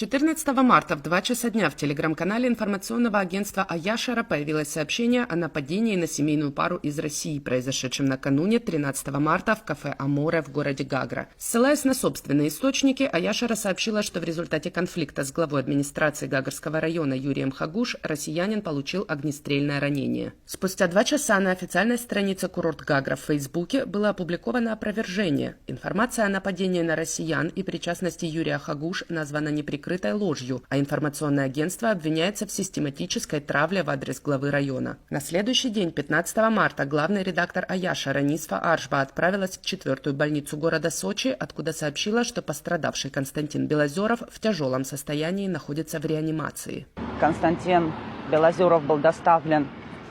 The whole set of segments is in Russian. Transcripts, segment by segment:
14 марта в 2 часа дня в телеграм-канале информационного агентства Аяшара появилось сообщение о нападении на семейную пару из России, произошедшем накануне 13 марта в кафе «Аморе» в городе Гагра. Ссылаясь на собственные источники, Аяшара сообщила, что в результате конфликта с главой администрации Гагарского района Юрием Хагуш россиянин получил огнестрельное ранение. Спустя 2 часа на официальной странице «Курорт Гагра» в Фейсбуке было опубликовано опровержение. Информация о нападении на россиян и причастности Юрия Хагуш названа неприкрытой ложью, а информационное агентство обвиняется в систематической травле в адрес главы района. На следующий день, 15 марта, главный редактор Аяшара Нисфа Аршба отправилась в 4-ю больницу города Сочи, откуда сообщила, что пострадавший Константин Белозеров в тяжелом состоянии находится в реанимации. Константин Белозеров был доставлен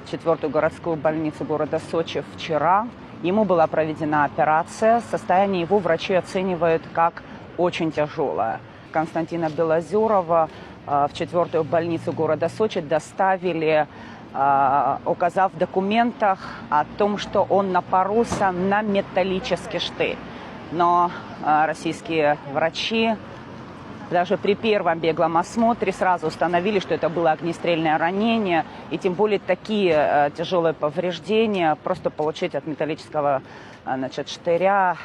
в 4-ю городскую больницу города Сочи вчера. Ему была проведена операция. Состояние его врачи оценивают как очень тяжелое. Константина Белозерова в 4-ю больницу города Сочи доставили, указав в документах о том, что он напоролся на металлический штырь. Но российские врачи даже при первом беглом осмотре сразу установили, что это было огнестрельное ранение, и тем более такие тяжелые повреждения просто получить от металлического штыря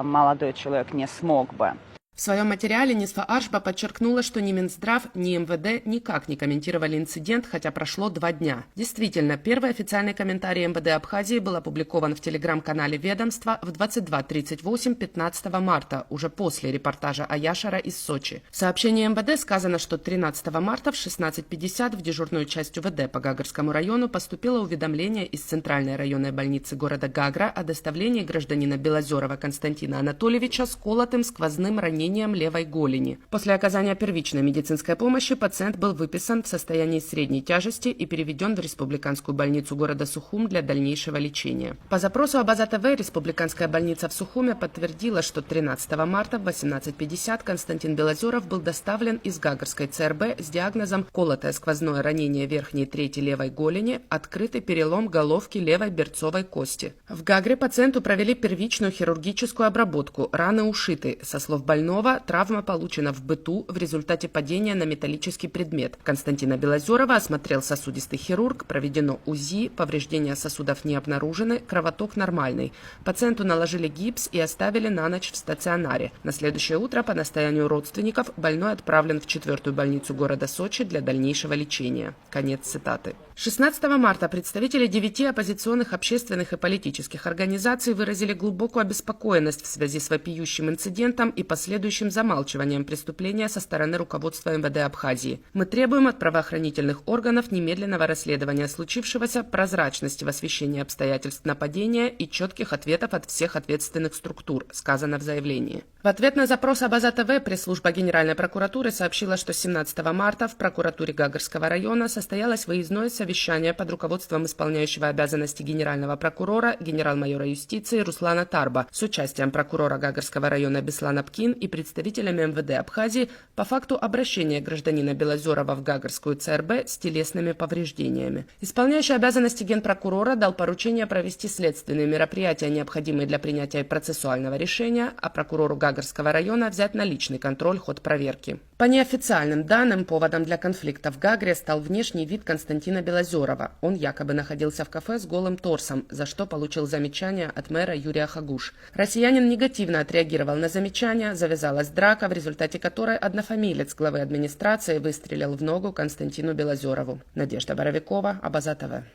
молодой человек не смог бы. В своем материале Нисфа Аршба подчеркнула, что ни Минздрав, ни МВД никак не комментировали инцидент, хотя прошло 2 дня. Действительно, первый официальный комментарий МВД Абхазии был опубликован в телеграм-канале ведомства в 22:38 15 марта, уже после репортажа Аяшара из Сочи. В сообщении МВД сказано, что 13 марта в 16:50 в дежурную часть УВД по Гагарскому району поступило уведомление из Центральной районной больницы города Гагра о доставлении гражданина Белозерова Константина Анатольевича с колотым сквозным ранением левой голени. После оказания первичной медицинской помощи пациент был выписан в состоянии средней тяжести и переведен в республиканскую больницу города Сухум для дальнейшего лечения. По запросу Абаза ТВ республиканская больница в Сухуме подтвердила, что 13 марта в 18:50 Константин Белозеров был доставлен из Гагарской ЦРБ с диагнозом колотое сквозное ранение верхней трети левой голени, открытый перелом головки левой берцовой кости. В Гагре пациенту провели первичную хирургическую обработку, раны ушиты. Со слов больного, травма получена в быту в результате падения на металлический предмет. Константина Белозерова осмотрел сосудистый хирург, проведено УЗИ, повреждения сосудов не обнаружены, кровоток нормальный. Пациенту наложили гипс и оставили на ночь в стационаре. На следующее утро по настоянию родственников больной отправлен в 4-ю больницу города Сочи для дальнейшего лечения. Конец цитаты. 16 марта представители 9 оппозиционных общественных и политических организаций выразили глубокую обеспокоенность в связи с вопиющим инцидентом и последующим замалчиванием преступления со стороны руководства МВД Абхазии. Мы требуем от правоохранительных органов немедленного расследования случившегося, прозрачности в освещении обстоятельств нападения и четких ответов от всех ответственных структур, сказано в заявлении. В ответ на запрос Абаза ТВ пресс-служба Генеральной прокуратуры сообщила, что 17 марта в прокуратуре Гагарского района состоялось выездное совещание под руководством исполняющего обязанности генерального прокурора, генерал-майора юстиции Руслана Тарба с участием прокурора Гагарского района Беслана Пкин и представителями МВД Абхазии по факту обращения гражданина Белозерова в Гагарскую ЦРБ с телесными повреждениями. Исполняющий обязанности генпрокурора дал поручение провести следственные мероприятия, необходимые для принятия процессуального решения, а прокурору Гагарского района взять на личный контроль ход проверки. По неофициальным данным, поводом для конфликта в Гагре стал внешний вид Константина Белозерова. Он якобы находился в кафе с голым торсом, за что получил замечание от мэра Юрия Хагуш. Россиянин негативно отреагировал на замечание, завязалась драка, в результате которой однофамилец главы администрации выстрелил в ногу Константину Белозерову. Надежда Боровикова, Абаза ТВ.